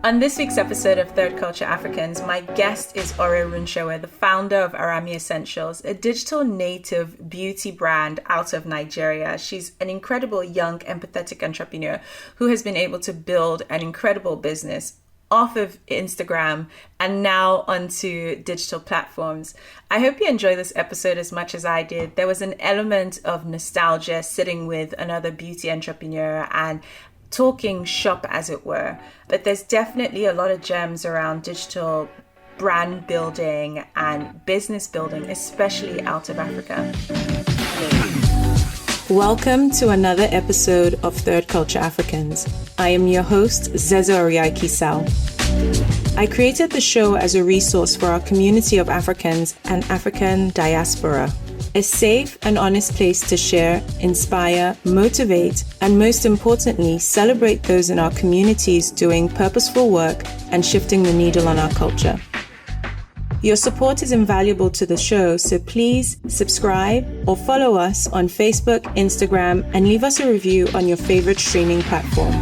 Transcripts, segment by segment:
On this week's episode of Third Culture Africans, my guest is Ore Runsewe, the founder of Arami Essentials, a digital native beauty brand out of Nigeria. She's an incredible young, empathetic entrepreneur who has been able to build an incredible business off of Instagram and now onto digital platforms. I hope you enjoy this episode as much as I did. There was an element of nostalgia sitting with another beauty entrepreneur and talking shop, as it were. But there's definitely a lot of gems around digital brand building and business building, especially out of Africa. Welcome to another episode of Third Culture Africans. I am your host, Zeza Oriaiki-Sal. I created the show as a resource for our community of Africans and African diaspora. A safe and honest place to share, inspire, motivate, and most importantly, celebrate those in our communities doing purposeful work and shifting the needle on our culture. Your support is invaluable to the show, so please subscribe or follow us on Facebook, Instagram, and leave us a review on your favorite streaming platform.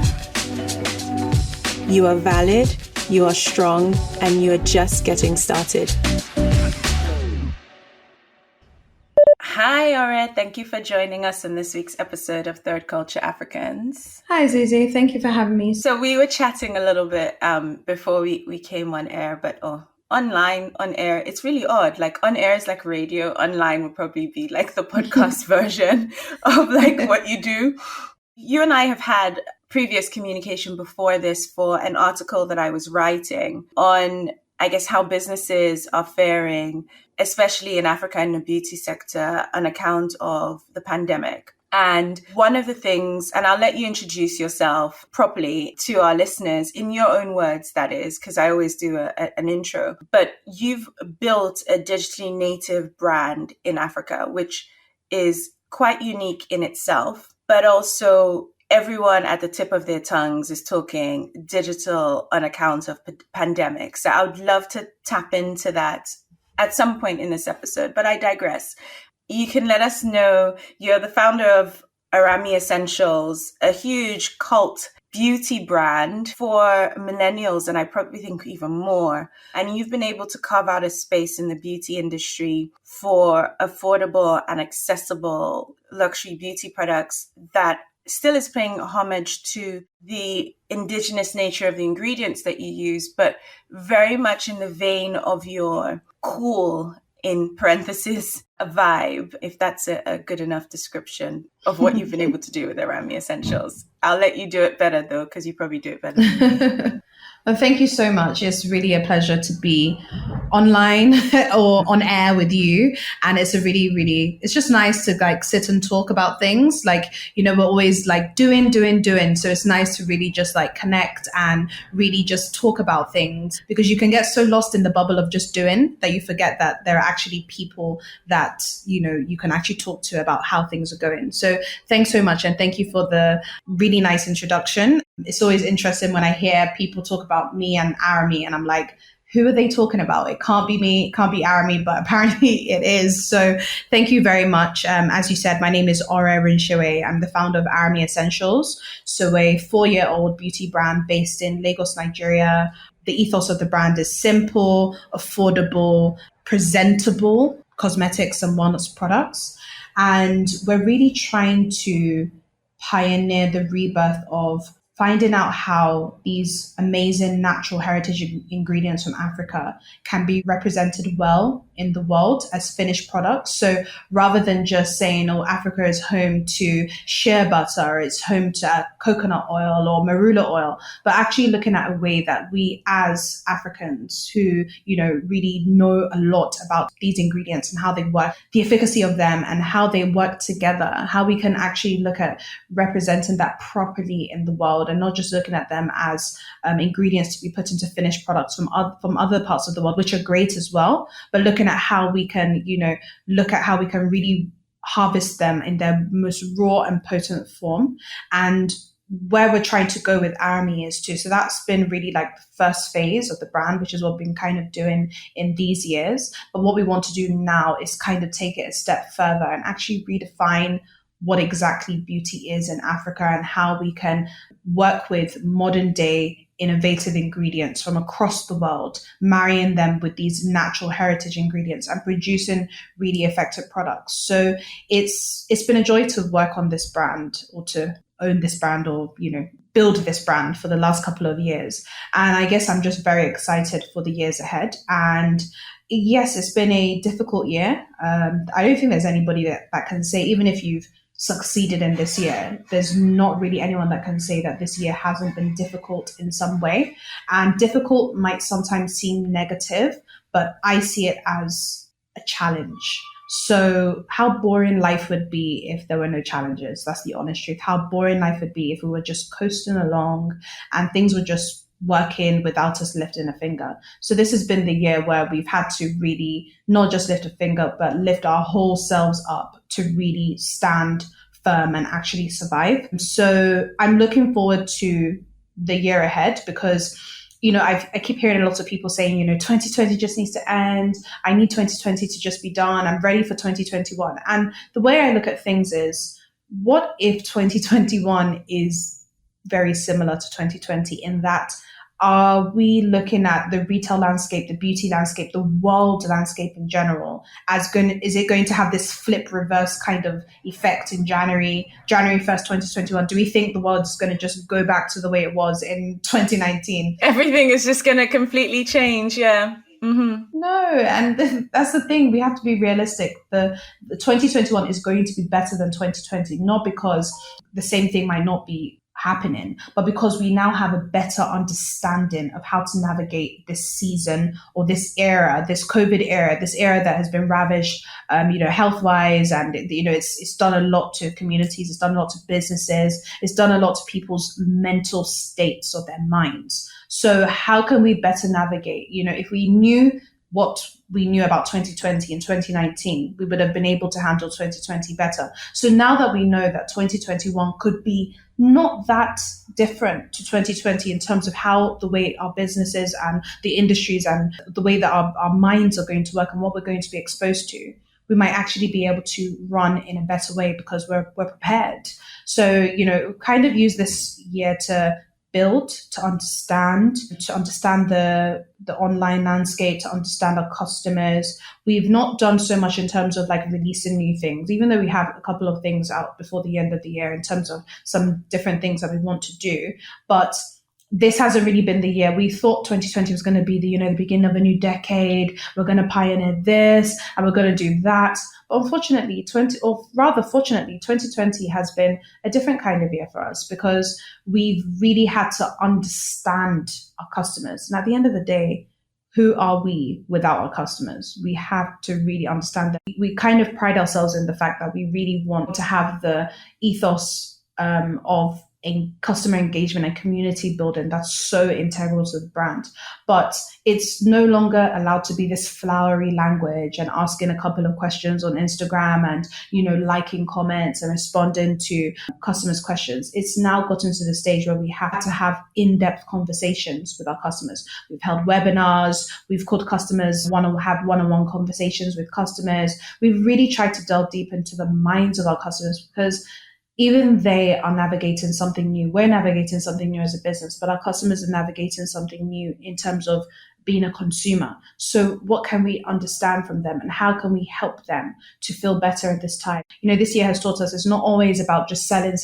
You are valid, you are strong, and you are just getting started. Hi, Ore. Thank you for joining us in this week's episode of Third Culture Africans. Hi, Zizi. Thank you for having me. So we were chatting a little bit before we came on air, but online, on air, it's really odd. Like on air is like radio. Online would probably be like the podcast version of like what you do. You and I have had previous communication before this for an article that I was writing on, I guess, how businesses are faring, especially in Africa in the beauty sector, on account of the pandemic. And one of the things, and I'll let you introduce yourself properly to our listeners in your own words, that is, because I always do an intro, but you've built a digitally native brand in Africa, which is quite unique in itself, but also everyone at the tip of their tongues is talking digital on account of pandemic. So I would love to tap into that at some point in this episode, but I digress. You can let us know you're the founder of Arami Essentials, a huge cult beauty brand for millennials, and I probably think even more. And you've been able to carve out a space in the beauty industry for affordable and accessible luxury beauty products that still is paying homage to the indigenous nature of the ingredients that you use, but very much in the vein of your cool, in parentheses, a vibe, if that's a good enough description of what you've been able to do with Arami Essentials. I'll let you do it better though, because you probably do it better than me. Well, thank you so much. It's really a pleasure to be online or on air with you. And it's it's just nice to like sit and talk about things. Like, we're always like doing. So it's nice to really just like connect and really just talk about things, because you can get so lost in the bubble of just doing that you forget that there are actually people that, you can actually talk to about how things are going. So thanks so much. And thank you for the really nice introduction. It's always interesting when I hear people talk about me and Arami, and I'm like, who are they talking about? It can't be me, it can't be Arami, but apparently it is. So thank you very much. As you said, my name is Ore Runsewe. I'm the founder of Arami Essentials, so a 4-year-old beauty brand based in Lagos, Nigeria. The ethos of the brand is simple, affordable, presentable cosmetics and wellness products. And we're really trying to pioneer the rebirth of finding out how these amazing natural heritage ingredients from Africa can be represented well in the world as finished products. So rather than just saying, Africa is home to shea butter, it's home to coconut oil or marula oil, but actually looking at a way that we as Africans who, really know a lot about these ingredients and how they work, the efficacy of them and how they work together, how we can actually look at representing that properly in the world and not just looking at them as ingredients to be put into finished products from other parts of the world, which are great as well, but looking at how we can, look at how we can really harvest them in their most raw and potent form. And where we're trying to go with Arami is too. So that's been really like the first phase of the brand, which is what we've been kind of doing in these years. But what we want to do now is kind of take it a step further and actually redefine what exactly beauty is in Africa and how we can work with modern day innovative ingredients from across the world, marrying them with these natural heritage ingredients and producing really effective products. So it's been a joy to work on this brand, or to own this brand, or, build this brand for the last couple of years. And I guess I'm just very excited for the years ahead. And yes, it's been a difficult year. I don't think there's anybody that can say, even if you've succeeded in this year, there's not really anyone that can say that this year hasn't been difficult in some way. And difficult might sometimes seem negative, but I see it as a challenge. So how boring life would be if there were no challenges. That's the honest truth. How boring life would be if we were just coasting along and things were just working without us lifting a finger. So this has been the year where we've had to really not just lift a finger, but lift our whole selves up to really stand firm and actually survive. So I'm looking forward to the year ahead, because I keep hearing lots of people saying, 2020 just needs to end. I need 2020 to just be done. I'm ready for 2021. And the way I look at things is, what if 2021 is very similar to 2020 in that, are we looking at the retail landscape, the beauty landscape, the world landscape in general is it going to have this flip reverse kind of effect in January 1st, 2021? Do we think the world's going to just go back to the way it was in 2019? Everything is just going to completely change. Yeah. Mm-hmm. No, and that's the thing. We have to be realistic. The 2021 is going to be better than 2020, not because the same thing might not be happening, but because we now have a better understanding of how to navigate this season, or this era, this COVID era, this era that has been ravished, health-wise, and it's done a lot to communities, it's done a lot to businesses, it's done a lot to people's mental states of their minds. So how can we better navigate? If we knew what we knew about 2020 and 2019, we would have been able to handle 2020 better. So now that we know that 2021 could be not that different to 2020 in terms of how the way our businesses and the industries and the way that our minds are going to work and what we're going to be exposed to, we might actually be able to run in a better way because we're prepared. So, kind of use this year to build, to understand the online landscape, to understand our customers. We've not done so much in terms of like releasing new things, even though we have a couple of things out before the end of the year in terms of some different things that we want to do. But this hasn't really been the year. We thought 2020 was going to be the beginning of a new decade. We're going to pioneer this and we're going to do that. But unfortunately, 2020 has been a different kind of year for us, because we've really had to understand our customers. And at the end of the day, who are we without our customers? We have to really understand that. We kind of pride ourselves in the fact that we really want to have the ethos of customer engagement and community building that's so integral to the brand. But it's no longer allowed to be this flowery language and asking a couple of questions on Instagram and, liking comments and responding to customers' questions. It's now gotten to the stage where we have to have in-depth conversations with our customers. We've held webinars, we've called customers, have one-on-one conversations with customers. We've really tried to delve deep into the minds of our customers, because even they are navigating something new. We're navigating something new as a business, but our customers are navigating something new in terms of being a consumer. So what can we understand from them, and how can we help them to feel better at this time? This year has taught us it's not always about just selling.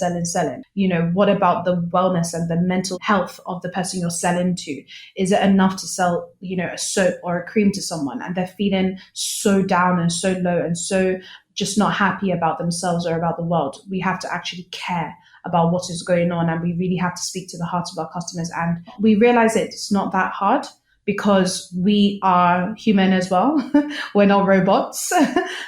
What about the wellness and the mental health of the person you're selling to? Is it enough to sell, a soap or a cream to someone and they're feeling so down and so low and so just not happy about themselves or about the world? We have to actually care about what is going on, and we really have to speak to the heart of our customers. And we realize it's not that hard, because we are human as well. We're not robots.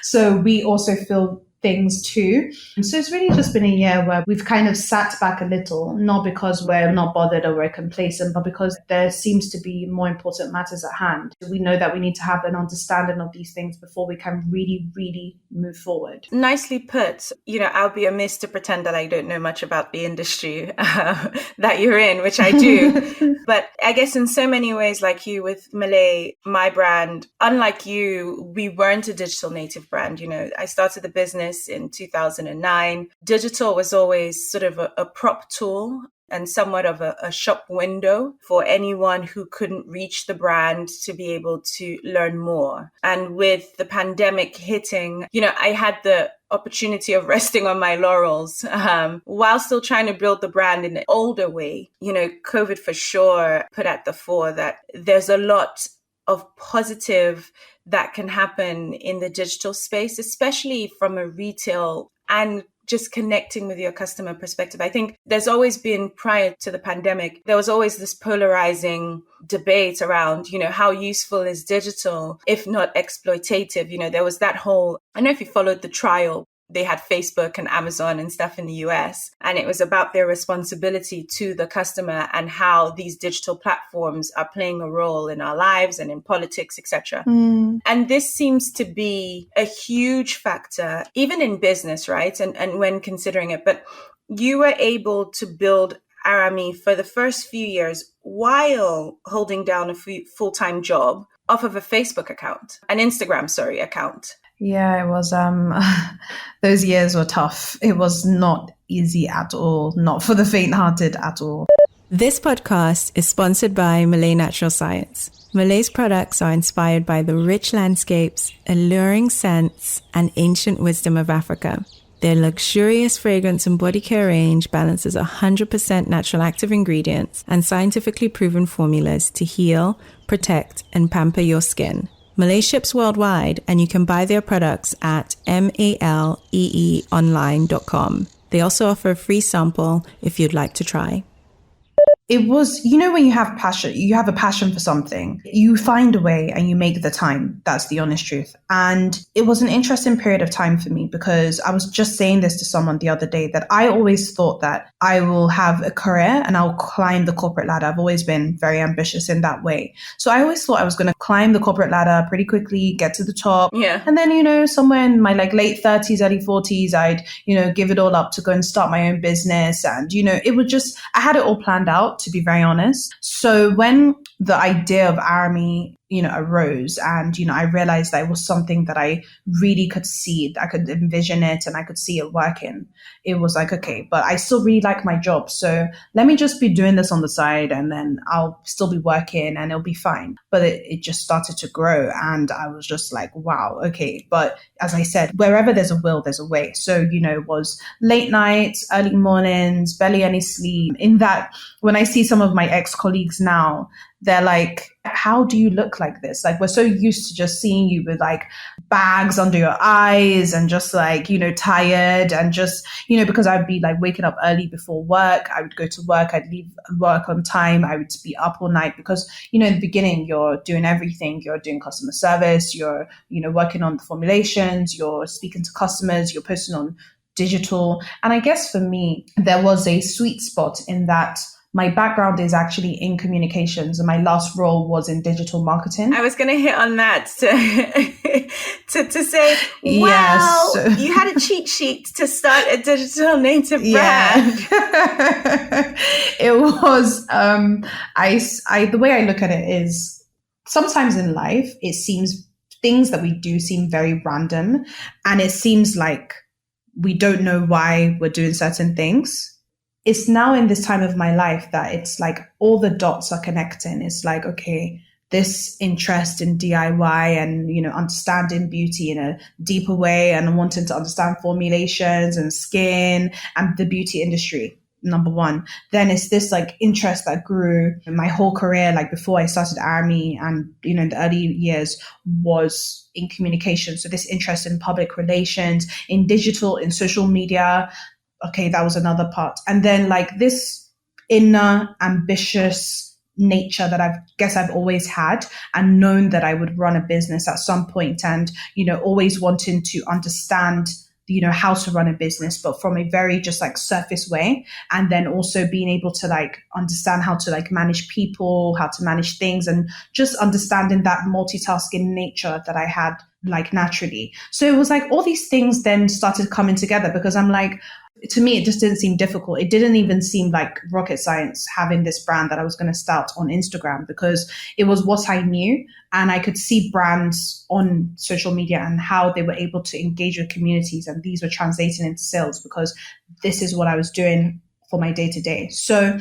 So we also feel things too. And so it's really just been a year where we've kind of sat back a little, not because we're not bothered or we're complacent, but because there seems to be more important matters at hand. We know that we need to have an understanding of these things before we can really, really move forward. Nicely put. I'll be amiss to pretend that I don't know much about the industry that you're in, which I do. But I guess in so many ways, like you with Malay, my brand, unlike you, we weren't a digital native brand. I started the business in 2009. Digital was always sort of a prop tool. and somewhat of a shop window for anyone who couldn't reach the brand to be able to learn more. And with the pandemic hitting, I had the opportunity of resting on my laurels while still trying to build the brand in an older way. COVID for sure put at the fore that there's a lot of positive that can happen in the digital space, especially from a retail and just connecting with your customer perspective. I think there's always been, prior to the pandemic, there was always this polarizing debate around, how useful is digital, if not exploitative. There was that whole, I don't know if you followed the trial. They had Facebook and Amazon and stuff in the US, and it was about their responsibility to the customer and how these digital platforms are playing a role in our lives and in politics, etc. And this seems to be a huge factor, even in business, right? And when considering it, but you were able to build Arami for the first few years while holding down a full-time job off of a Facebook account, an Instagram, account. Yeah, it was, those years were tough. It was not easy at all, not for the faint-hearted at all. This podcast is sponsored by Malay Natural Science. Malay's products are inspired by the rich landscapes, alluring scents, and ancient wisdom of Africa. Their luxurious fragrance and body care range balances 100% natural active ingredients and scientifically proven formulas to heal, protect, and pamper your skin. Malay ships worldwide, and you can buy their products at maleeonline.com. They also offer a free sample if you'd like to try. It was, when you have passion, you have a passion for something, you find a way and you make the time. That's the honest truth. And it was an interesting period of time for me, because I was just saying this to someone the other day, that I always thought that I will have a career and I'll climb the corporate ladder. I've always been very ambitious in that way. So I always thought I was going to climb the corporate ladder pretty quickly, get to the top. Yeah. And then, somewhere in my late 30s, early 40s, I'd, give it all up to go and start my own business. And, it would just, I had it all planned out, to be very honest. So when the idea of Arami, arose, and, I realized that it was something that I really could see, I could envision it and I could see it working. It was like, okay, but I still really like my job. So let me just be doing this on the side, and then I'll still be working and it'll be fine. But it just started to grow, and I was just like, wow, okay. But as I said, wherever there's a will, there's a way. So, it was late nights, early mornings, barely any sleep. In that, when I see some of my ex-colleagues now, they're like, how do you look like this? Like, we're so used to just seeing you with like bags under your eyes and just like, tired, and just, because I'd be like waking up early before work. I would go to work. I'd leave work on time. I would be up all night because, in the beginning, you're doing everything. You're doing customer service. You're, working on the formulations. You're speaking to customers. You're posting on digital. And I guess for me, there was a sweet spot in that my background is actually in communications, and my last role was in digital marketing. I was going to hit on that to say, wow, yes. You had a cheat sheet to start a digital native brand. It was, the way I look at it is, sometimes in life, it seems things that we do seem very random, and it seems like we don't know why we're doing certain things. It's now in this time of my life that it's like all the dots are connecting. It's like, okay, this interest in DIY and, understanding beauty in a deeper way, and wanting to understand formulations and skin and the beauty industry, number one. Then it's this like interest that grew in my whole career. Like before I started Arami, and, in the early years, was in communication. So this interest in public relations, in digital, in social media. Okay, that was another part. And then like this inner ambitious nature that I've always had, and known that I would run a business at some point, and, always wanting to understand, how to run a business, but from a very just like surface way. And then also being able to like understand how to like manage people, how to manage things, and just understanding that multitasking nature that I had like naturally. So it was like all these things then started coming together, because I'm like, to me, it just didn't seem difficult. It didn't even seem like rocket science having this brand that I was going to start on Instagram, because it was what I knew. And I could see brands on social media and how they were able to engage with communities. And these were translating into sales, because this is what I was doing for my day to day. So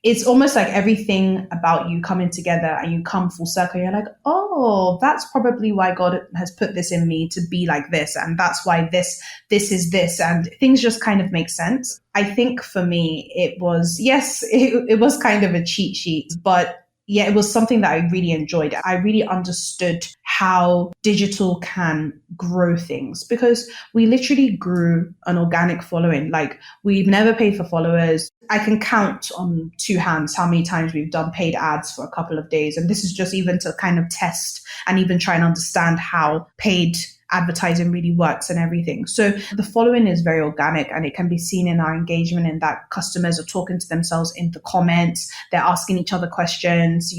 it's almost like everything about you coming together and you come full circle. You're like, oh, that's probably why God has put this in me to be like this. And that's why this is this. And things just kind of make sense. I think for me, it was, yes, it was kind of a cheat sheet, but yeah, it was something that I really enjoyed. I really understood how digital can grow things because we literally grew an organic following. Like we've never paid for followers. I can count on two hands how many times we've done paid ads for a couple of days. And this is just even to kind of test and even try and understand how paid advertising really works and everything. So the following is very organic and it can be seen in our engagement in that customers are talking to themselves in the comments. They're asking each other questions,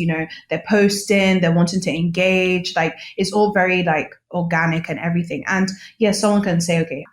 they're posting, they're wanting to engage. Like it's all very like organic and everything. And yeah, someone can say, okay,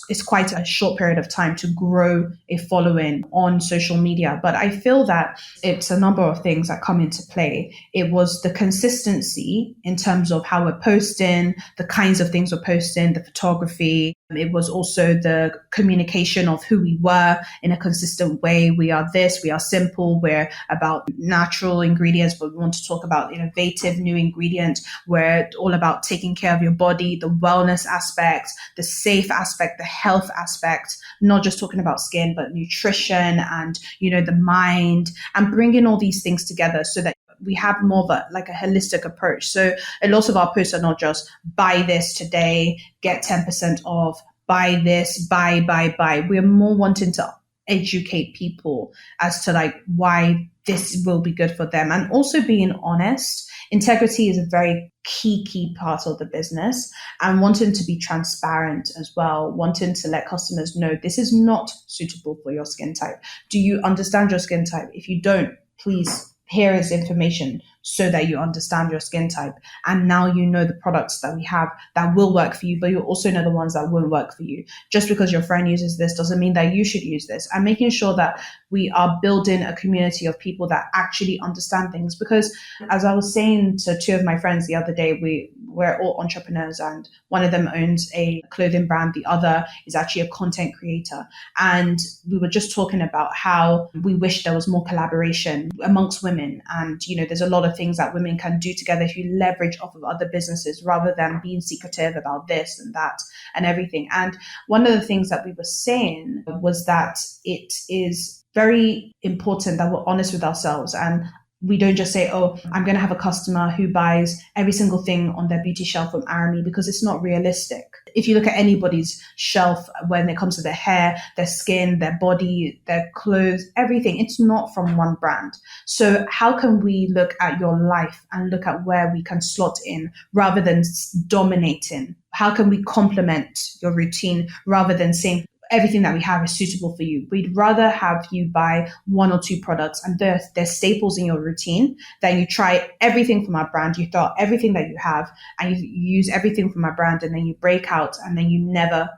it's quite a short period of time to grow a following on social media. But I feel that it's a number of things that come into play. It was the consistency in terms of how we're posting, the kinds of things we're posting, the photography. It was also the communication of who we were in a consistent way. We are this, we are simple, we're about natural ingredients, but we want to talk about innovative new ingredients. We're all about taking care of your body, the wellness aspect, the safe aspect, the health aspect, not just talking about skin, but nutrition and, the mind, and bringing all these things together so that we have more of a holistic approach. So a lot of our posts are not just buy this today, get 10% off, buy this, buy. We're more wanting to educate people as to why this will be good for them. And also being honest. Integrity is a very key part of the business, and wanting to be transparent as well, wanting to let customers know this is not suitable for your skin type. Do you understand your skin type? If you don't, please, here is information so that you understand your skin type. And now you know the products that we have that will work for you, but you also know the ones that won't work for you. Just because your friend uses this doesn't mean that you should use this. And making sure that we are building a community of people that actually understand things. Because as I was saying to two of my friends the other day, we're all entrepreneurs, and one of them owns a clothing brand. The other is actually a content creator. And we were just talking about how we wish there was more collaboration amongst women. And, there's a lot of things that women can do together if you leverage off of other businesses rather than being secretive about this and that and everything. And one of the things that we were saying was that it is very important that we're honest with ourselves, and we don't just say, oh, I'm going to have a customer who buys every single thing on their beauty shelf from Arami, because it's not realistic. If you look at anybody's shelf when it comes to their hair, their skin, their body, their clothes, everything, it's not from one brand. So how can we look at your life and look at where we can slot in rather than dominating? How can we complement your routine rather than saying, everything that we have is suitable for you? We'd rather have you buy one or two products and they're staples in your routine than you try everything from our brand. You throw everything that you have and you use everything from our brand, and then you break out and then you never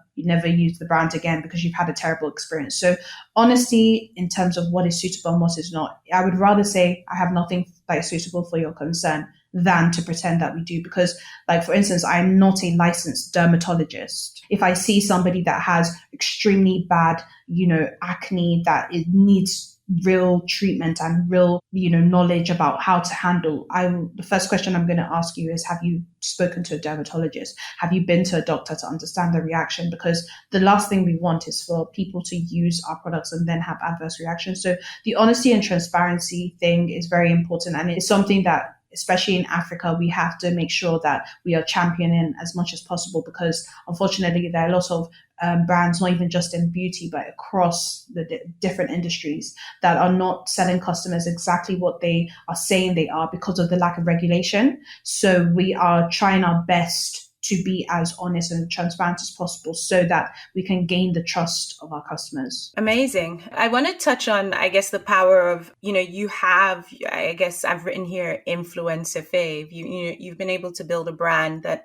use the brand again because you've had a terrible experience. So honesty in terms of what is suitable and what is not. I would rather say I have nothing that is suitable for your concern than to pretend that we do. Because for instance, I'm not a licensed dermatologist. If I see somebody that has extremely bad, acne that it needs real treatment and real, knowledge about how to handle, the first question I'm going to ask you is, have you spoken to a dermatologist? Have you been to a doctor to understand the reaction? Because the last thing we want is for people to use our products and then have adverse reactions. So the honesty and transparency thing is very important. And it's something that, especially in Africa, we have to make sure that we are championing as much as possible, because unfortunately there are a lot of brands, not even just in beauty, but across the different industries, that are not selling customers exactly what they are saying they are because of the lack of regulation. So we are trying our best to be as honest and transparent as possible so that we can gain the trust of our customers. Amazing. I want to touch on, I guess, the power of, you have, I guess I've written here, influencer fave. You've been able to build a brand that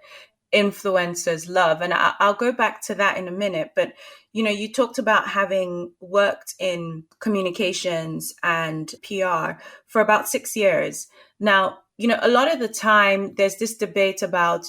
influencers love. And I'll go back to that in a minute. But, you talked about having worked in communications and PR for about 6 years. Now, a lot of the time there's this debate about,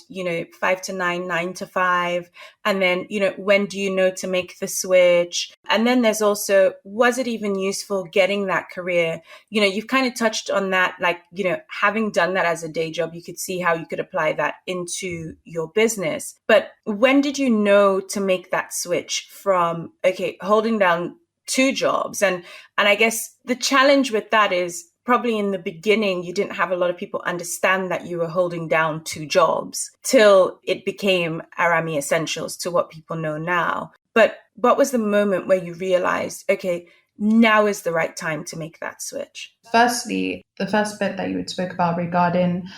5 to 9, 9 to 5. And then, when do you know to make the switch? And then there's also, was it even useful getting that career? You've kind of touched on that, like, having done that as a day job, you could see how you could apply that into your business. But when did you know to make that switch from, okay, holding down 2 jobs? And I guess the challenge with that is, probably in the beginning, you didn't have a lot of people understand that you were holding down 2 jobs till it became Arami Essentials to what people know now. But what was the moment where you realized, okay, now is the right time to make that switch? Firstly, the first bit that you spoke about regarding,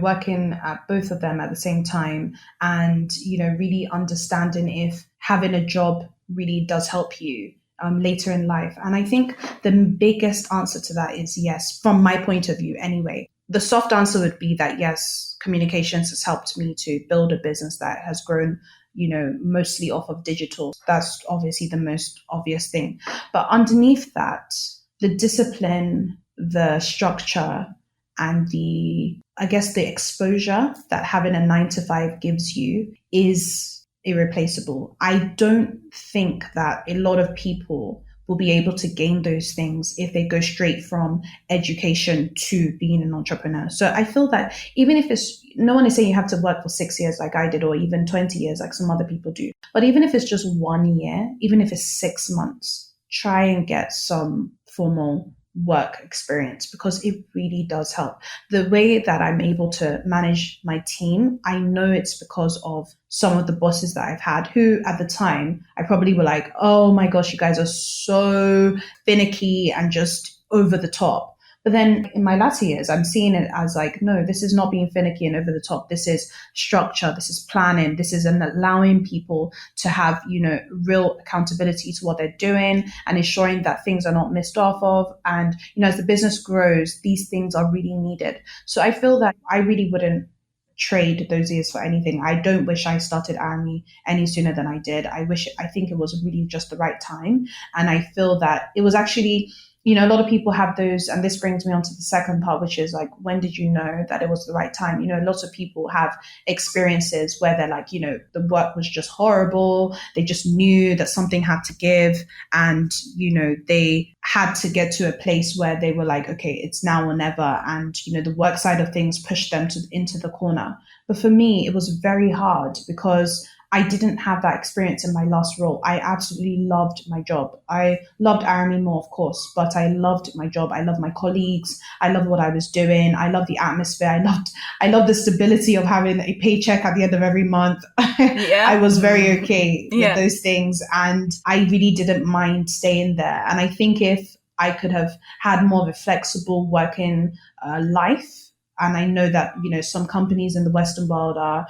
working at both of them at the same time and, really understanding if having a job really does help you later in life. And I think the biggest answer to that is yes, from my point of view anyway. The soft answer would be that yes, communications has helped me to build a business that has grown, mostly off of digital. That's obviously the most obvious thing. But underneath that, the discipline, the structure, and the exposure that having a 9 to 5 gives you is irreplaceable. I don't think that a lot of people will be able to gain those things if they go straight from education to being an entrepreneur. So I feel that even if no one is saying you have to work for 6 years like I did, or even 20 years like some other people do, but even if it's just 1 year, even if it's 6 months, try and get some formal work experience, because it really does help. The way that I'm able to manage my team, I know it's because of some of the bosses that I've had who at the time I probably were like, oh my gosh, you guys are so finicky and just over the top. But then in my latter years, I'm seeing it as like, no, this is not being finicky and over the top. This is structure. This is planning. This is allowing people to have, real accountability to what they're doing and ensuring that things are not missed off of. And, as the business grows, these things are really needed. So I feel that I really wouldn't trade those years for anything. I don't wish I started Arami any sooner than I did. I think it was really just the right time. And I feel that it was actually, a lot of people have those, and this brings me on to the second part, which is like, when did you know that it was the right time? Lots of people have experiences where they're like, the work was just horrible. They just knew that something had to give, and, they had to get to a place where they were like, okay, it's now or never. And, the work side of things pushed them into the corner. But for me, it was very hard because I didn't have that experience in my last role. I absolutely loved my job. I loved Arami more, of course, but I loved my job. I loved my colleagues. I loved what I was doing. I loved the atmosphere. I loved the stability of having a paycheck at the end of every month. Yeah. I was very okay with Yeah. those things, and I really didn't mind staying there. And I think if I could have had more of a flexible working life, and I know that, some companies in the Western world are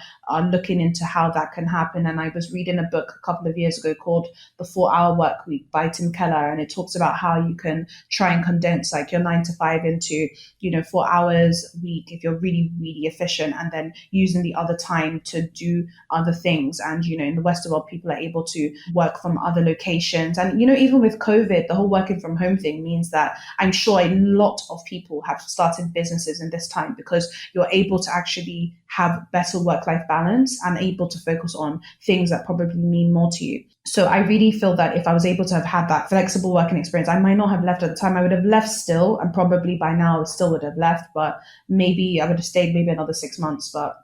looking into how that can happen. And I was reading a book a couple of years ago called The 4-Hour Work Week by Tim Keller. And it talks about how you can try and condense like your 9 to 5 into, 4 hours a week if you're really, really efficient, and then using the other time to do other things. And, in the Western world, people are able to work from other locations. And, even with COVID, the whole working from home thing means that I'm sure a lot of people have started businesses in this time, because you're able to actually have better work-life balance and able to focus on things that probably mean more to you. So I really feel that if I was able to have had that flexible working experience, I might not have left at the time. I would have left still, and probably by now I still would have left, but maybe I would have stayed maybe another 6 months, but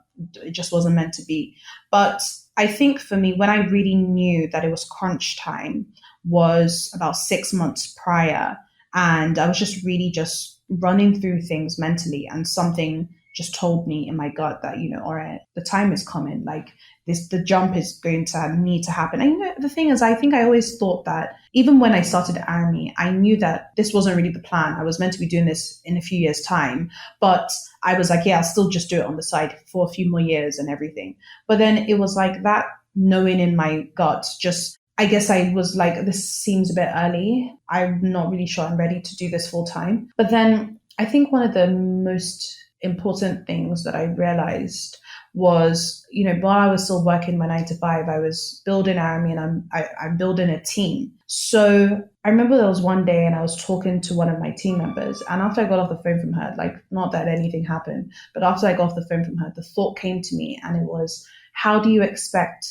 it just wasn't meant to be. But I think for me, when I really knew that it was crunch time was about 6 months prior. And I was just really just running through things mentally, and something just told me in my gut that, Ore, the time is coming. Like the jump is going to need to happen. And the thing is, I think I always thought that even when I started Arami, I knew that this wasn't really the plan. I was meant to be doing this in a few years' time, but I was like, yeah, I'll still just do it on the side for a few more years and everything. But then it was like that knowing in my gut, just, I guess I was like, this seems a bit early. I'm not really sure I'm ready to do this full time. But then I think one of the most important things that I realized was, while I was still working my 9 to 5, I was building Arami, and I'm building a team. So I remember there was one day and I was talking to one of my team members, and after I got off the phone from her, like, not that anything happened, but after I got off the phone from her, the thought came to me, and it was, how do you expect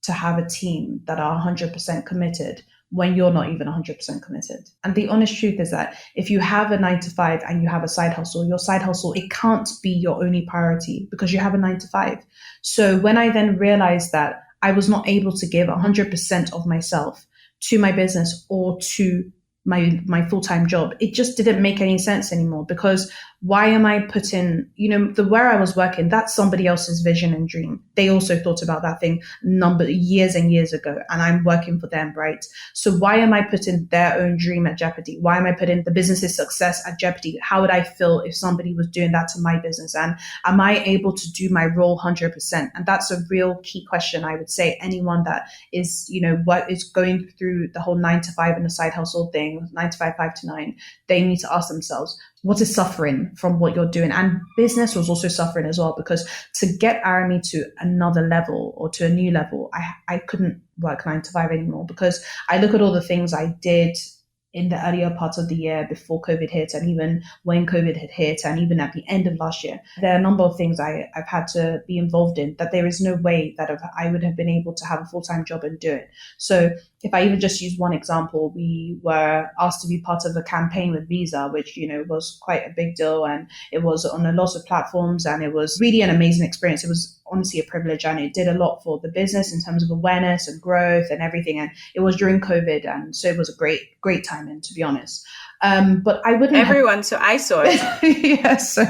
to have a team that are 100% committed when you're not even 100% committed? And the honest truth is that if you have a 9 to 5 and you have a side hustle, your side hustle, it can't be your only priority because you have a 9 to 5. So when I then realized that I was not able to give 100% of myself to my business or to my full-time job, it just didn't make any sense anymore, because why am I putting, where I was working, that's somebody else's vision and dream. They also thought about that thing years and years ago, and I'm working for them, right? So why am I putting their own dream at jeopardy? Why am I putting the business's success at jeopardy? How would I feel if somebody was doing that to my business? And am I able to do my role 100%? And that's a real key question. I would say anyone that is, what is going through the whole 9 to 5 and the side hustle thing, 9 to 5, 5 to 9, they need to ask themselves, what is suffering from what you're doing? And business was also suffering as well, because to get Arami to another level or to a new level, I couldn't work 9 to 5 anymore, because I look at all the things I did in the earlier parts of the year before COVID hit, and even when COVID had hit, and even at the end of last year. There are a number of things I've had to be involved in that there is no way that I would have been able to have a full-time job and do it. So if I even just use one example, we were asked to be part of a campaign with Visa, which, was quite a big deal, and it was on a lot of platforms, and it was really an amazing experience. It was honestly a privilege, and it did a lot for the business in terms of awareness and growth and everything. And it was during COVID, and so it was a great timing, to be honest. But I wouldn't so I saw it. Yeah, so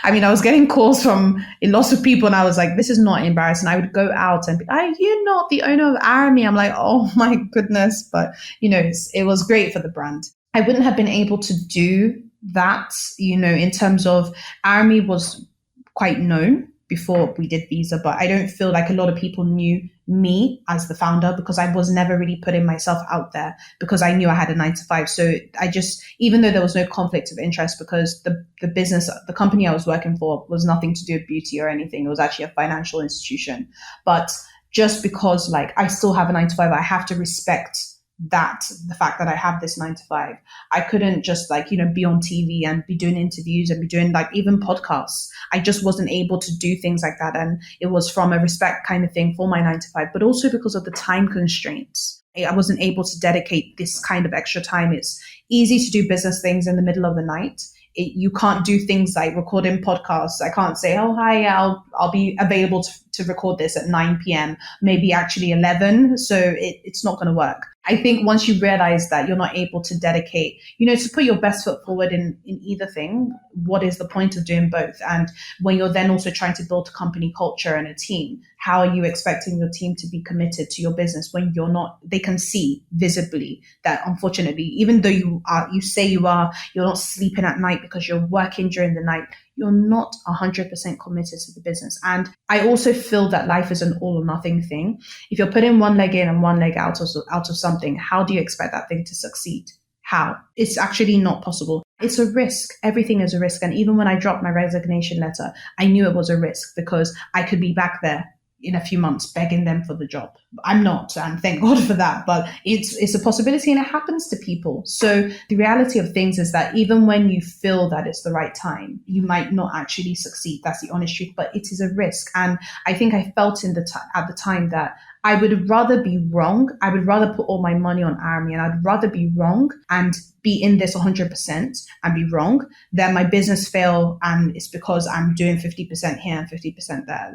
I was getting calls from lots of people, and I was like, this is not embarrassing. I would go out and be, you're not the owner of Arami. I'm like, oh my goodness. But it was great for the brand. I wouldn't have been able to do that, in terms of Arami was quite known before we did Visa, but I don't feel like a lot of people knew me as the founder, because I was never really putting myself out there, because I knew I had a 9 to 5. So I just, even though there was no conflict of interest, because the business, the company I was working for was nothing to do with beauty or anything. It was actually a financial institution. But just because I still have a 9 to 5, I have to respect the fact that I have this 9 to 5. I couldn't just be on TV and be doing interviews and be doing even podcasts. I just wasn't able to do things like that. And it was from a respect kind of thing for my 9 to 5, but also because of the time constraints. I wasn't able to dedicate this kind of extra time. It's easy to do business things in the middle of the night. You can't do things like recording podcasts. I can't say, oh, hi, I'll be available to record this at 9 p.m., maybe actually 11. So it's not going to work. I think once you realize that you're not able to dedicate, to put your best foot forward in either thing, what is the point of doing both? And when you're then also trying to build a company culture and a team, how are you expecting your team to be committed to your business when you're not? They can see visibly that, unfortunately, even though you're not sleeping at night because you're working during the night, you're not 100% committed to the business. And I also feel that life is an all or nothing thing. If you're putting one leg in and one leg out of something, how do you expect that thing to succeed? How? It's actually not possible. It's a risk. Everything is a risk. And even when I dropped my resignation letter, I knew it was a risk, because I could be back there in a few months begging them for the job. I'm not, and thank God for that, but it's a possibility, and it happens to people. So the reality of things is that even when you feel that it's the right time, you might not actually succeed. That's the honest truth, but it is a risk. And I think I felt at the time that I would rather be wrong. I would rather put all my money on Arami, and I'd rather be wrong and be in this 100% and be wrong than my business fail, and it's because I'm doing 50% here and 50% there.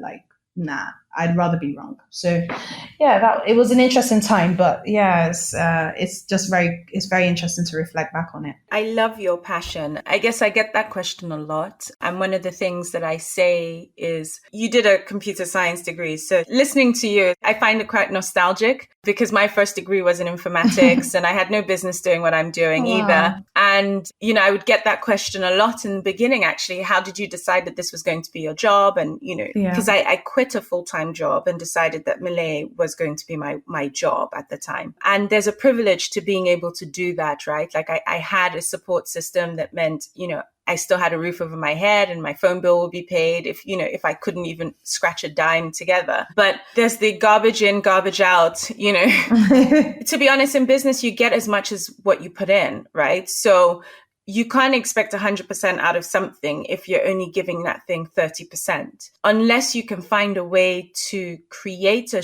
Nah, I'd rather be wrong. So yeah, it was an interesting time, but yeah, it's very interesting to reflect back on it. I love your passion. I guess I get that question a lot. And one of the things that I say is, you did a computer science degree. So listening to you, I find it quite nostalgic, because my first degree was in informatics and I had no business doing what I'm doing either. And, I would get that question a lot in the beginning, actually. How did you decide that this was going to be your job? And, because I quit a full-time job and decided that Malay was going to be my job at the time. And there's a privilege to being able to do that, right? I had a support system that meant, I still had a roof over my head and my phone bill would be paid if I couldn't even scratch a dime together. But there's the garbage in, garbage out, To be honest, in business, you get as much as what you put in, right? So you can't expect 100% out of something if you're only giving that thing 30%, unless you can find a way to create a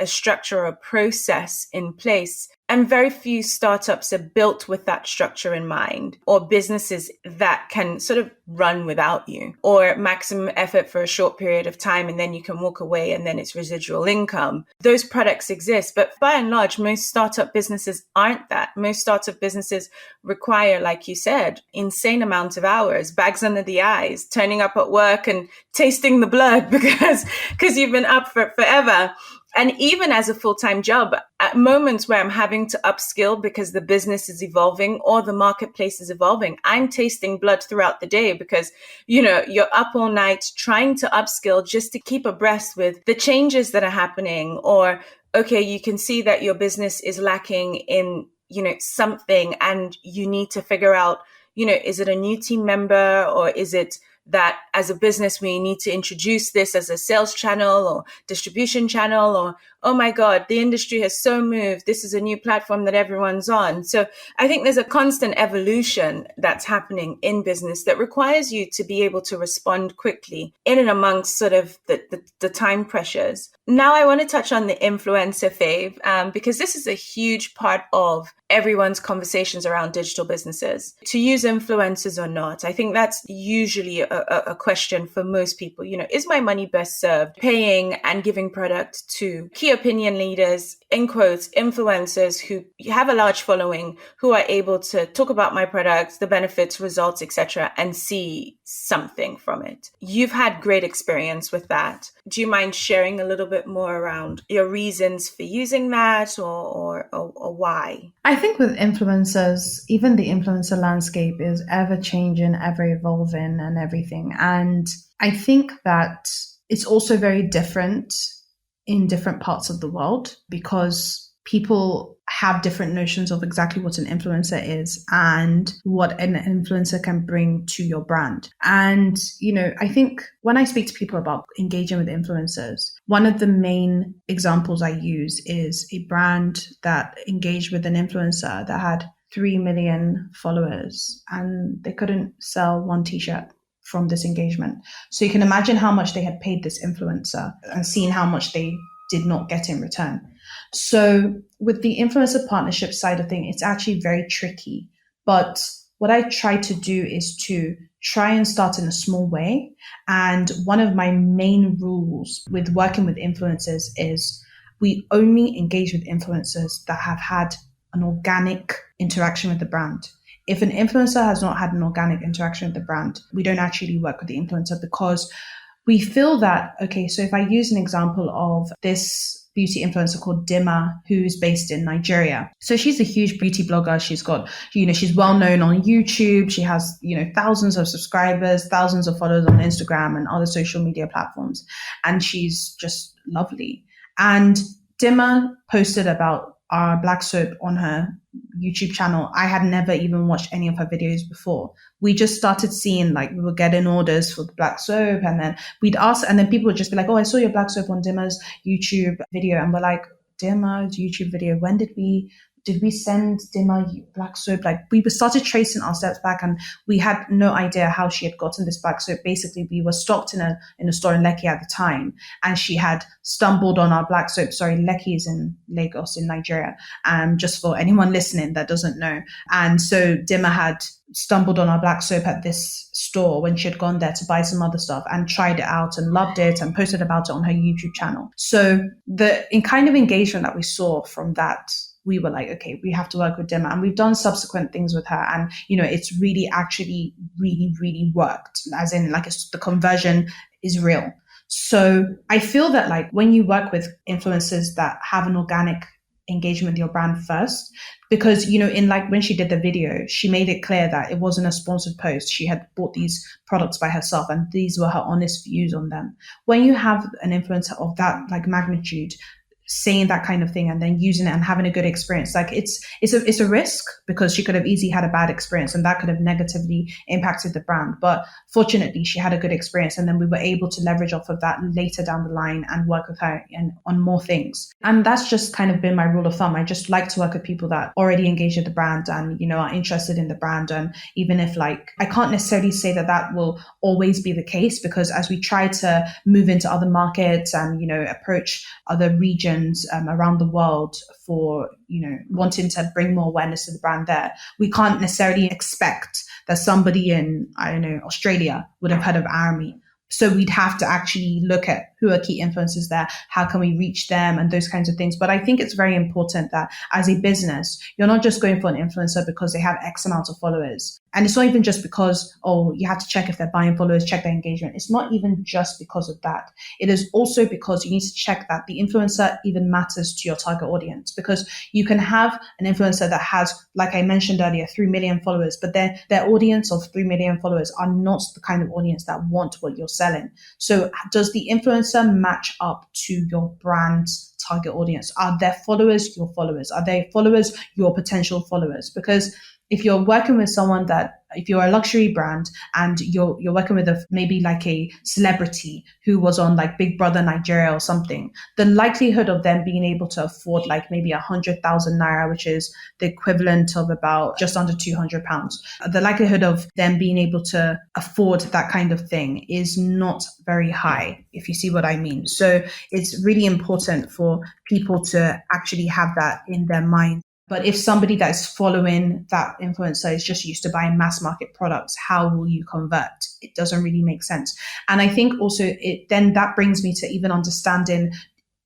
structure or a process in place. And very few startups are built with that structure in mind, or businesses that can sort of run without you, or maximum effort for a short period of time and then you can walk away and then it's residual income. Those products exist, but by and large, most startup businesses aren't that. Most startup businesses require, like you said, insane amounts of hours, bags under the eyes, turning up at work and tasting the blood because you've been up for forever. And even as a full-time job, at moments where I'm having to upskill because the business is evolving or the marketplace is evolving, I'm tasting blood throughout the day because, you're up all night trying to upskill just to keep abreast with the changes that are happening. Or, okay, you can see that your business is lacking in, something, and you need to figure out, is it a new team member, or is it that as a business, we need to introduce this as a sales channel or distribution channel, or, oh my God, the industry has so moved. This is a new platform that everyone's on. So I think there's a constant evolution that's happening in business that requires you to be able to respond quickly in and amongst sort of the time pressures. Now I want to touch on the influencer fave, because this is a huge part of everyone's conversations around digital businesses. To use influencers or not, I think that's usually a question for most people. Is my money best served paying and giving product to key opinion leaders, in quotes, influencers who have a large following, who are able to talk about my products, the benefits, results, etc., and see something from it? You've had great experience with that. Do you mind sharing a little bit more around your reasons for using that, or why? I think with influencers, even the influencer landscape is ever changing, ever evolving and everything. And I think that it's also very different in different parts of the world, because people have different notions of exactly what an influencer is and what an influencer can bring to your brand. And, I think when I speak to people about engaging with influencers, one of the main examples I use is a brand that engaged with an influencer that had 3 million followers and they couldn't sell one t-shirt from this engagement. So you can imagine how much they had paid this influencer and seen how much they did not get in return. So with the influencer partnership side of things, it's actually very tricky. But what I try to do is to try and start in a small way. And one of my main rules with working with influencers is we only engage with influencers that have had an organic interaction with the brand. If an influencer has not had an organic interaction with the brand, we don't actually work with the influencer, because we feel that, okay, so if I use an example of this beauty influencer called Dima, who's based in Nigeria. So she's a huge beauty blogger. She's got, she's well known on YouTube. She has, thousands of subscribers, thousands of followers on Instagram and other social media platforms. And she's just lovely. And Dima posted about our black soap on her YouTube channel. I had never even watched any of her videos before. We just started seeing, we were getting orders for the black soap, and then we'd ask, and then people would just be like, oh, I saw your black soap on Dima's YouTube video. And we're like, Dima's YouTube video, when did we send Dima black soap? We started tracing our steps back, and we had no idea how she had gotten this black soap. Basically, we were stocked in a store in Lekki at the time, and she had stumbled on our black soap. Sorry, Lekki is in Lagos in Nigeria, just for anyone listening that doesn't know. And so Dima had stumbled on our black soap at this store when she had gone there to buy some other stuff, and tried it out and loved it and posted about it on her YouTube channel. So the kind of engagement that we saw from that, we were like, okay, we have to work with Dima. And we've done subsequent things with her. And, it's really actually really, really worked, as in the conversion is real. So I feel that when you work with influencers that have an organic engagement with your brand first, because, in when she did the video, she made it clear that it wasn't a sponsored post. She had bought these products by herself and these were her honest views on them. When you have an influencer of that magnitude, saying that kind of thing and then using it and having a good experience. Like it's a risk, because she could have easily had a bad experience and that could have negatively impacted the brand. But fortunately, she had a good experience, and then we were able to leverage off of that later down the line and work with her and on more things. And that's just kind of been my rule of thumb. I just like to work with people that already engage with the brand and, you know, are interested in the brand. And even if, like, I can't necessarily say that that will always be the case, because as we try to move into other markets and, you know, approach other regions around the world for, you know, wanting to bring more awareness to the brand there, we can't necessarily expect that somebody in, I don't know, Australia would have heard of Arami. So we'd have to actually look at who are key influencers there, how can we reach them, and those kinds of things. But I think it's very important that as a business, you're not just going for an influencer because they have X amount of followers. And it's not even just because, oh, you have to check if they're buying followers, check their engagement. It's not even just because of that. It is also because you need to check that the influencer even matters to your target audience, because you can have an influencer that has, like I mentioned earlier, 3 million followers, but their audience of 3 million followers are not the kind of audience that want what you're selling. So does the influencer match up to your brand's target audience? Are their followers your followers? Are their followers your potential followers? Because if you're working with someone that, if you're a luxury brand and you're working with maybe like a celebrity who was on like Big Brother Nigeria or something, the likelihood of them being able to afford like maybe 100,000 naira, which is the equivalent of about just under £200, the likelihood of them being able to afford that kind of thing is not very high, if you see what I mean. So it's really important for people to actually have that in their mind. But if somebody that is following that influencer is just used to buying mass market products, how will you convert? It doesn't really make sense. And I think also then that brings me to even understanding,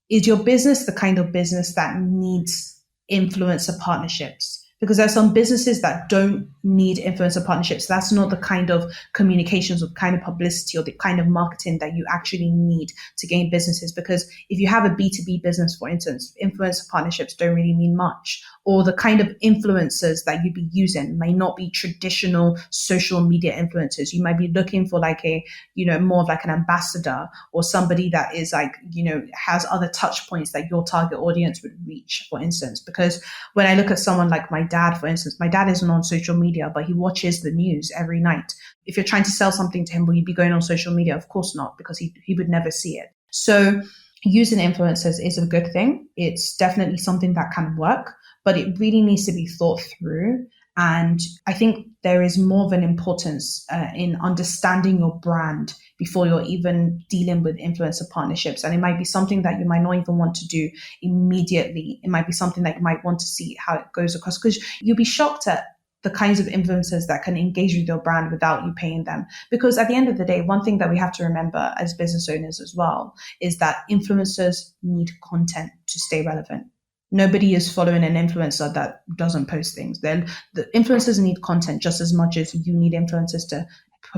is your business the kind of business that needs influencer partnerships? Because there's some businesses that don't need influencer partnerships. That's not the kind of communications or the kind of publicity or the kind of marketing that you actually need to gain businesses. Because if you have a B2B business, for instance, influencer partnerships don't really mean much. Or the kind of influencers that you'd be using may not be traditional social media influencers. You might be looking for like a, you know, more of like an ambassador or somebody that is like, you know, has other touch points that your target audience would reach, for instance. Because when I look at someone like my dad, for instance, my dad isn't on social media, but he watches the news every night. If you're trying to sell something to him, will you be going on social media? Of course not, because he would never see it. So using influencers is a good thing. It's definitely something that can work, but it really needs to be thought through. And I think there is more of an importance in understanding your brand before you're even dealing with influencer partnerships. And it might be something that you might not even want to do immediately. It might be something that you might want to see how it goes across, because you'll be shocked at the kinds of influencers that can engage with your brand without you paying them. Because at the end of the day, one thing that we have to remember as business owners as well is that influencers need content to stay relevant. Nobody is following an influencer that doesn't post things. Then the influencers need content just as much as you need influencers to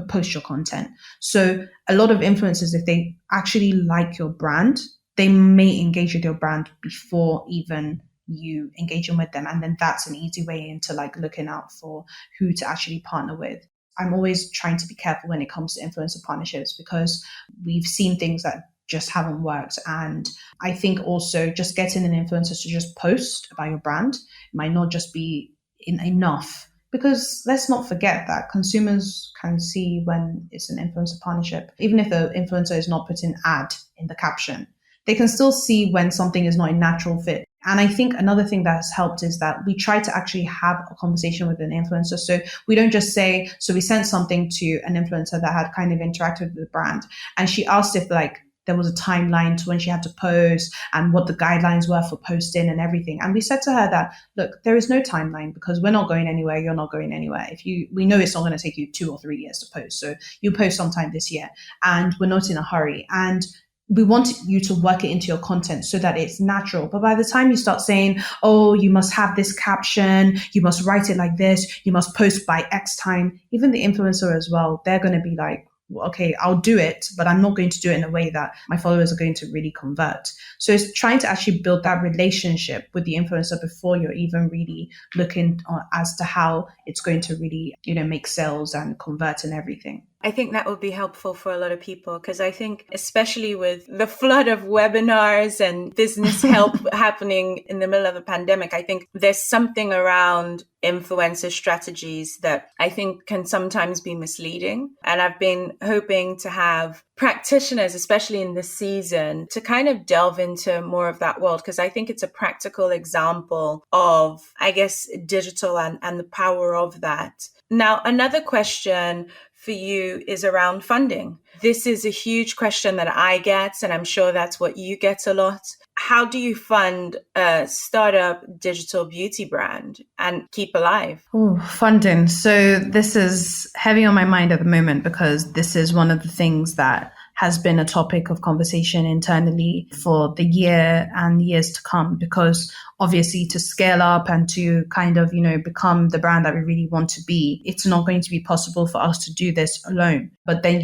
post your content. So a lot of influencers, if they actually like your brand, they may engage with your brand before even you engaging with them. And then that's an easy way into like looking out for who to actually partner with. I'm always trying to be careful when it comes to influencer partnerships, because we've seen things that just haven't worked. And I think also just getting an influencer to just post about your brand might not just be enough, because let's not forget that consumers can see when it's an influencer partnership. Even if the influencer is not putting ad in the caption, they can still see when something is not a natural fit. And I think another thing that has helped is that we try to actually have a conversation with an influencer. So we don't just say, so we sent something to an influencer that had kind of interacted with the brand, and she asked if like there was a timeline to when she had to post and what the guidelines were for posting and everything. And we said to her that, look, there is no timeline, because we're not going anywhere. You're not going anywhere. We know it's not going to take you 2 or 3 years to post. So you post sometime this year, and we're not in a hurry. And we want you to work it into your content so that it's natural. But by the time you start saying, oh, you must have this caption, you must write it like this, you must post by X time, even the influencer as well, they're going to be like, okay, I'll do it, but I'm not going to do it in a way that my followers are going to really convert. So it's trying to actually build that relationship with the influencer before you're even really looking as to how it's going to really, make sales and convert and everything. I think that would be helpful for a lot of people, because I think especially with the flood of webinars and business help happening in the middle of a pandemic, I think there's something around influencer strategies that I think can sometimes be misleading. And I've been hoping to have practitioners, especially in this season, to kind of delve into more of that world, because I think it's a practical example of, I guess, digital and the power of that. Now, another question for you is around funding. This is a huge question that I get, and I'm sure that's what you get a lot. How do you fund a startup digital beauty brand and keep alive? Oh, funding. So this is heavy on my mind at the moment, because this is one of the things that has been a topic of conversation internally for the year and years to come, because obviously to scale up and to kind of, become the brand that we really want to be, it's not going to be possible for us to do this alone. But then,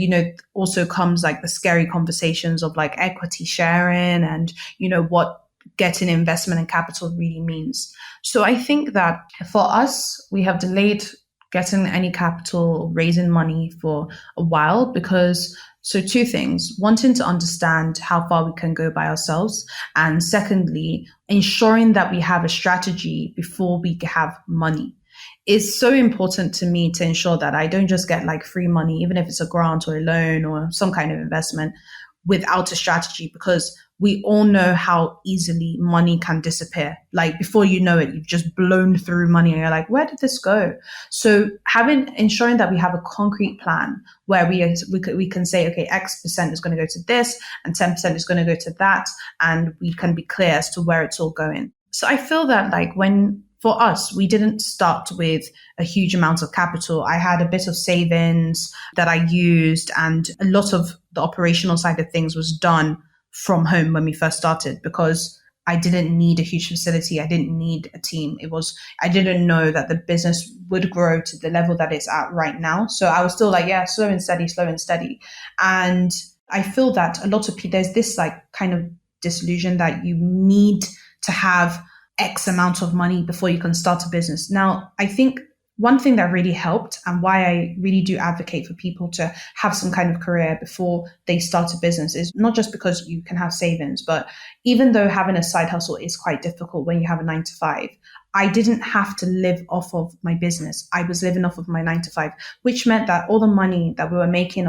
also comes like the scary conversations of like equity sharing and, what getting investment and capital really means. So I think that for us, we have delayed getting any capital, raising money for a while, because so two things: wanting to understand how far we can go by ourselves, and secondly, ensuring that we have a strategy before we have money. It's so important to me to ensure that I don't just get like free money, even if it's a grant or a loan or some kind of investment, without a strategy, because we all know how easily money can disappear. Like before you know it, you've just blown through money and you're like, where did this go? So ensuring that we have a concrete plan where we can say, okay, X% is going to go to this and 10% is going to go to that. And we can be clear as to where it's all going. So I feel that for us, we didn't start with a huge amount of capital. I had a bit of savings that I used, and a lot of the operational side of things was done from home when we first started, because I didn't need a huge facility. I didn't need a team. I didn't know that the business would grow to the level that it's at right now. So I was still like, yeah, slow and steady. And I feel that a lot of people, there's this like kind of disillusion that you need to have X amount of money before you can start a business. Now, I think one thing that really helped, and why I really do advocate for people to have some kind of career before they start a business, is not just because you can have savings, but even though having a side hustle is quite difficult when you have a 9-to-5, I didn't have to live off of my business. I was living off of my 9-to-5, which meant that all the money that we were making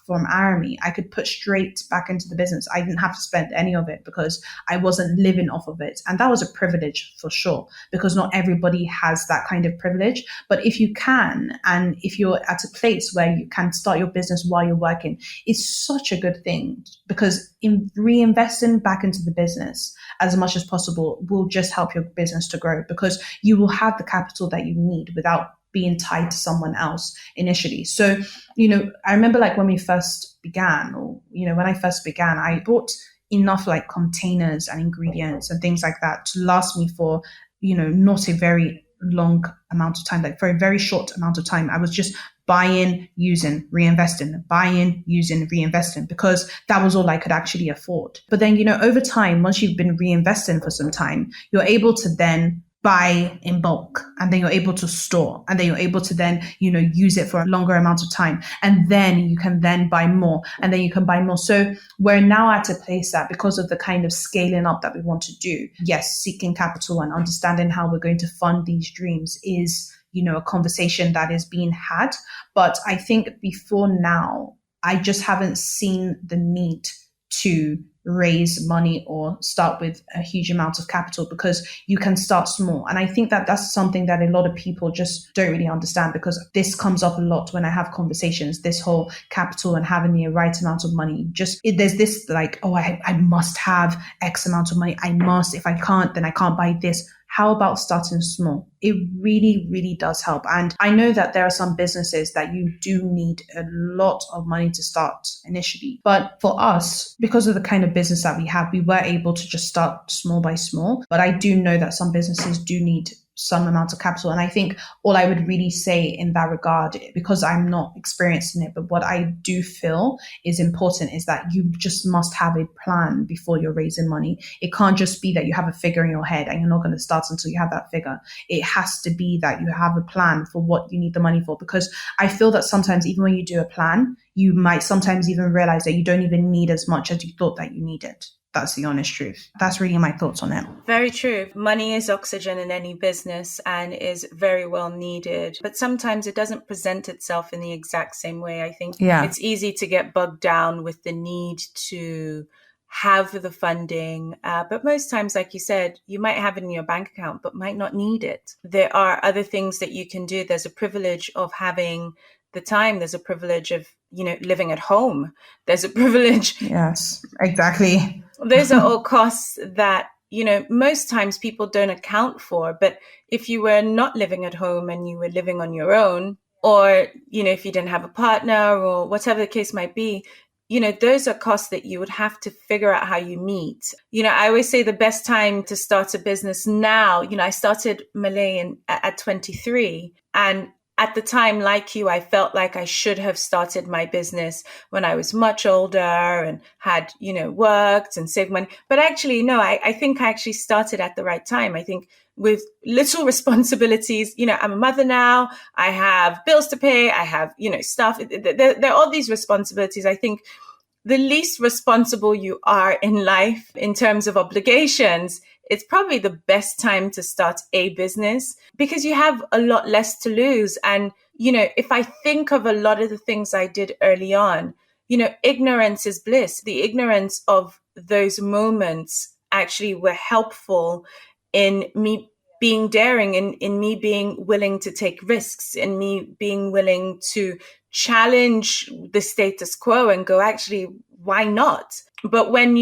from Arami, I could put straight back into the business. I didn't have to spend any of it because I wasn't living off of it. And that was a privilege for sure, because not everybody has that kind of privilege. But if you can, and if you're at a place where you can start your business while you're working, it's such a good thing, because in reinvesting back into the business as much as possible will just help your business to grow, because you will have the capital that you need without being tied to someone else initially. So, I remember like when we first began, or, when I first began, I bought enough like containers and ingredients and things like that to last me for, not a very long amount of time, like for a very short amount of time. I was just buying, using, reinvesting, buying, using, reinvesting, because that was all I could actually afford. But then, over time, once you've been reinvesting for some time, you're able to then buy in bulk, and then you're able to store, and then you're able to then, use it for a longer amount of time. And then you can then buy more, and then you can buy more. So we're now at a place that, because of the kind of scaling up that we want to do, yes, seeking capital and understanding how we're going to fund these dreams is, a conversation that is being had. But I think before now, I just haven't seen the need to raise money or start with a huge amount of capital, because you can start small. And I think that that's something that a lot of people just don't really understand, because this comes up a lot when I have conversations, this whole capital and having the right amount of money. There's this like, oh, I must have X amount of money. I must, if I can't, then I can't buy this. How about starting small? It really, really does help. And I know that there are some businesses that you do need a lot of money to start initially. But for us, because of the kind of business that we have, we were able to just start small by small. But I do know that some businesses do need some amount of capital. And I think all I would really say in that regard, because I'm not experienced in it, but what I do feel is important is that you just must have a plan before you're raising money. It can't just be that you have a figure in your head and you're not going to start until you have that figure. It has to be that you have a plan for what you need the money for, because I feel that sometimes even when you do a plan, you might sometimes even realize that you don't even need as much as you thought that you needed. That's the honest truth. That's really my thoughts on it. Very true. Money is oxygen in any business and is very well needed. But sometimes it doesn't present itself in the exact same way. I think it's easy to get bogged down with the need to have the funding. But most times, like you said, you might have it in your bank account, but might not need it. There are other things that you can do. There's a privilege of having the time. There's a privilege of, living at home. There's a privilege. Yes, exactly. Those are all costs that, most times people don't account for. But if you were not living at home and you were living on your own, or, if you didn't have a partner or whatever the case might be, those are costs that you would have to figure out how you meet. I always say the best time to start a business now, I started Malay at 23, and at the time, like you, I felt like I should have started my business when I was much older and had, worked and saved money. But actually, no, I think I actually started at the right time. I think with little responsibilities, I'm a mother now, I have bills to pay, I have, stuff. There are all these responsibilities. I think the least responsible you are in life in terms of obligations, it's probably the best time to start a business because you have a lot less to lose. And, if I think of a lot of the things I did early on, ignorance is bliss. The ignorance of those moments actually were helpful in me being daring, in me being willing to take risks, in me being willing to challenge the status quo and go, actually, why not? But when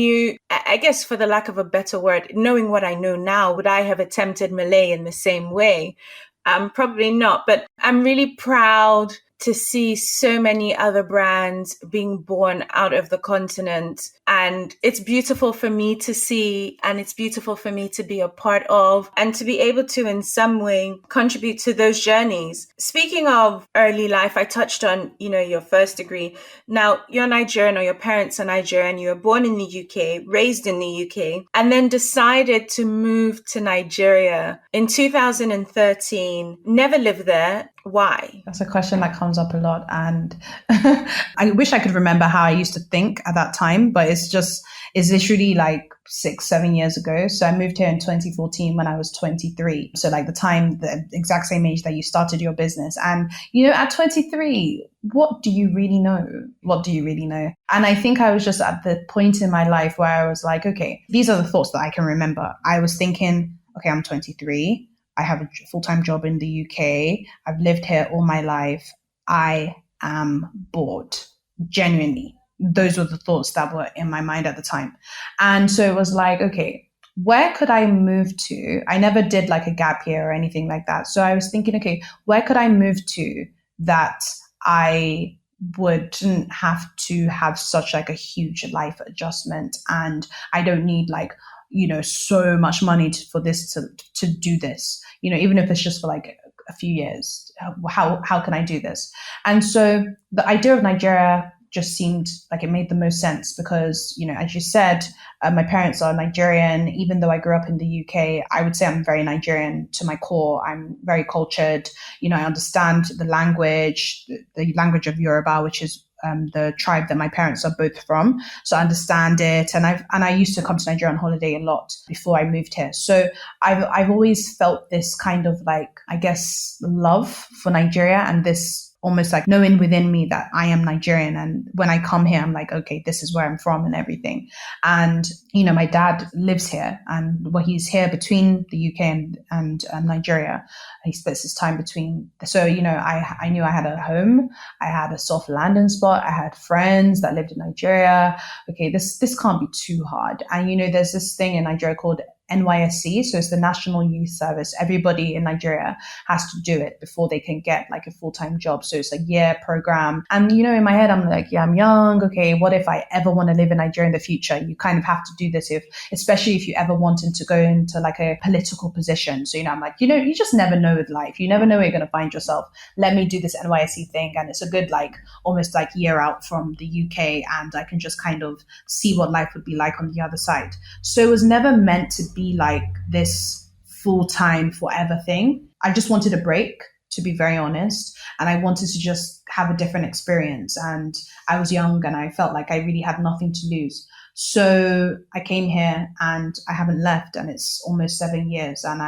I guess for the lack of a better word, knowing what I know now, would I have attempted Malay in the same way? Probably not. But I'm really proud to see so many other brands being born out of the continent. And it's beautiful for me to see, and it's beautiful for me to be a part of, and to be able to in some way contribute to those journeys. Speaking of early life, I touched on, your first degree. Now, you're Nigerian, or your parents are Nigerian. You were born in the UK, raised in the UK, and then decided to move to Nigeria in 2013. Never lived there. Why? That's a question that comes up a lot. And I wish I could remember how I used to think at that time, but it's literally like 6-7 years ago. So I moved here in 2014 when I was 23. So like the exact same age that you started your business. And, at 23, what do you really know? What do you really know? And I think I was just at the point in my life where I was like, okay, these are the thoughts that I can remember. I was thinking, okay, I'm 23. I have a full-time job in the UK. I've lived here all my life. I am bored. Genuinely. Those were the thoughts that were in my mind at the time. And so it was like, okay, where could I move to? I never did like a gap year or anything like that. So I was thinking, okay, where could I move to that I wouldn't have to have such like a huge life adjustment, and I don't need like, so much money for this to do this, even if it's just for like a few years, how can I do this? And so the idea of Nigeria just seemed like it made the most sense because, as you said, my parents are Nigerian. Even though I grew up in the UK, I would say I'm very Nigerian to my core. I'm very cultured. I understand the language of Yoruba, which is the tribe that my parents are both from. So I understand it. And I used to come to Nigeria on holiday a lot before I moved here. So I've always felt this kind of like, I guess, love for Nigeria, and this almost like knowing within me that I am Nigerian. And when I come here, I'm like, okay, this is where I'm from and everything. And, my dad lives here, and he's here between the UK and Nigeria. He splits his time between. So, I knew I had a home. I had a soft landing spot. I had friends that lived in Nigeria. Okay, this can't be too hard. And, there's this thing in Nigeria called NYSC. So it's the National Youth Service. Everybody in Nigeria has to do it before they can get like a full-time job. So it's a year program. And, in my head, I'm like, yeah, I'm young. Okay, what if I ever want to live in Nigeria in the future? You kind of have to do this especially if you ever wanted to go into like a political position. So, I'm like, you just never know with life. You never know where you're going to find yourself. Let me do this NYSC thing. And it's a good, like, almost like year out from the UK. And I can just kind of see what life would be like on the other side. So it was never meant to be like this full-time forever thing. I just wanted a break, to be very honest. And I wanted to just have a different experience. And I was young and I felt like I really had nothing to lose. So I came here and I haven't left, and it's almost 7 years. And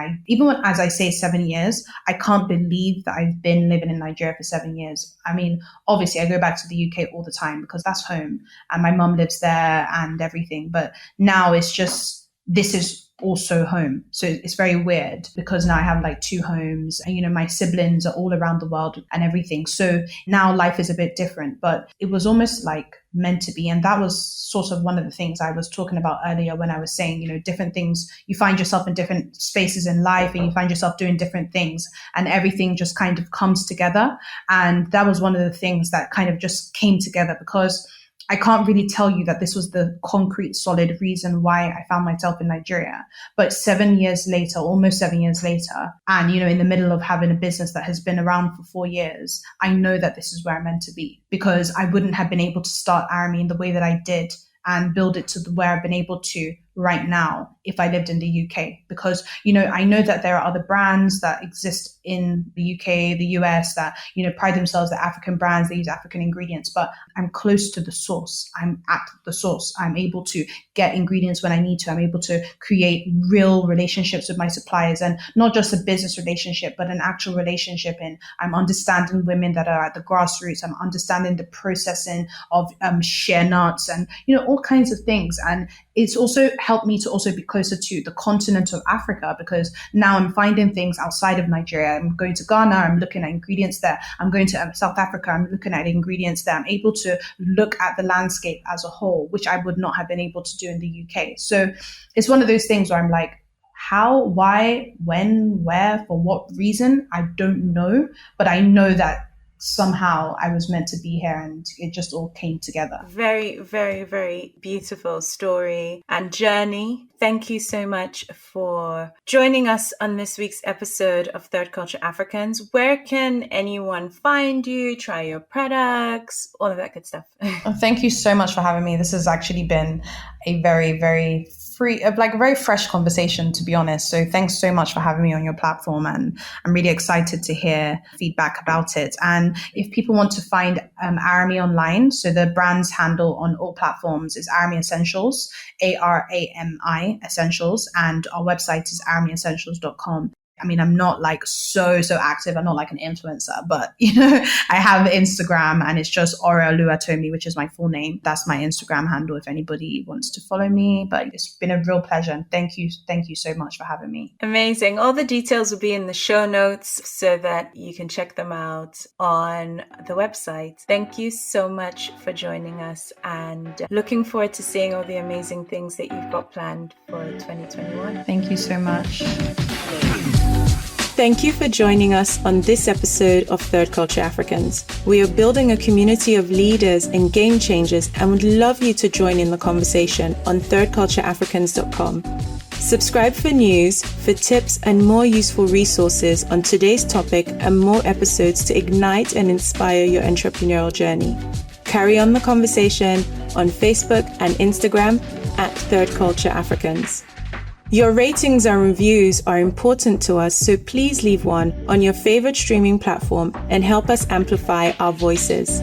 as I say 7 years, I can't believe that I've been living in Nigeria for 7 years. I mean, obviously I go back to the UK all the time because that's home and my mum lives there and everything. But now it's just, this is also home. So it's very weird because now I have like 2 homes and, my siblings are all around the world and everything. So now life is a bit different, but it was almost like meant to be. And that was sort of one of the things I was talking about earlier when I was saying, different things, you find yourself in different spaces in life and you find yourself doing different things and everything just kind of comes together. And that was one of the things that kind of just came together because I can't really tell you that this was the concrete, solid reason why I found myself in Nigeria. But 7 years later, almost 7 years later, and, in the middle of having a business that has been around for 4 years, I know that this is where I'm meant to be because I wouldn't have been able to start Arami in the way that I did and build it to where I've been able to right now if I lived in the UK. Because, I know that there are other brands that exist in the UK, the US that, pride themselves as African brands, they use African ingredients, but I'm close to the source. I'm at the source. I'm able to get ingredients when I need to. I'm able to create real relationships with my suppliers and not just a business relationship, but an actual relationship. And I'm understanding women that are at the grassroots. I'm understanding the processing of shea nuts and, all kinds of things. And it's also helped me to also be closer to the continent of Africa because now I'm finding things outside of Nigeria. I'm going to Ghana, I'm looking at ingredients there. I'm going to South Africa, I'm looking at ingredients there. I'm able to look at the landscape as a whole, which I would not have been able to do in the UK. So it's one of those things where I'm like, how, why, when, where, for what reason? I don't know, but I know that somehow I was meant to be here and it just all came together. Very, very, very beautiful story and journey. Thank you so much for joining us on this week's episode of Third Culture Africans. Where can anyone find you, try your products, all of that good stuff? Thank you so much for having me. This has actually been a very, very very fresh conversation, to be honest. So thanks so much for having me on your platform. And I'm really excited to hear feedback about it. And if people want to find Arami online, so the brand's handle on all platforms is Arami Essentials, ARAMI Essentials. And our website is aramiessentials.com. I mean, I'm not like so active. I'm not like an influencer, but I have Instagram and it's just Ore Runsewe, which is my full name. That's my Instagram handle if anybody wants to follow me. But it's been a real pleasure. And thank you so much for having me. Amazing. All the details will be in the show notes so that you can check them out on the website. Thank you so much for joining us and looking forward to seeing all the amazing things that you've got planned for 2021. Thank you so much. Thank you for joining us on this episode of Third Culture Africans. We are building a community of leaders and game changers and would love you to join in the conversation on thirdcultureafricans.com. Subscribe for news, for tips and more useful resources on today's topic and more episodes to ignite and inspire your entrepreneurial journey. Carry on the conversation on Facebook and Instagram at Third Culture Africans. Your ratings and reviews are important to us, so please leave one on your favorite streaming platform and help us amplify our voices.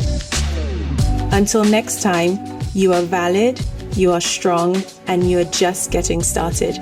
Until next time, you are valid, you are strong, and you are just getting started.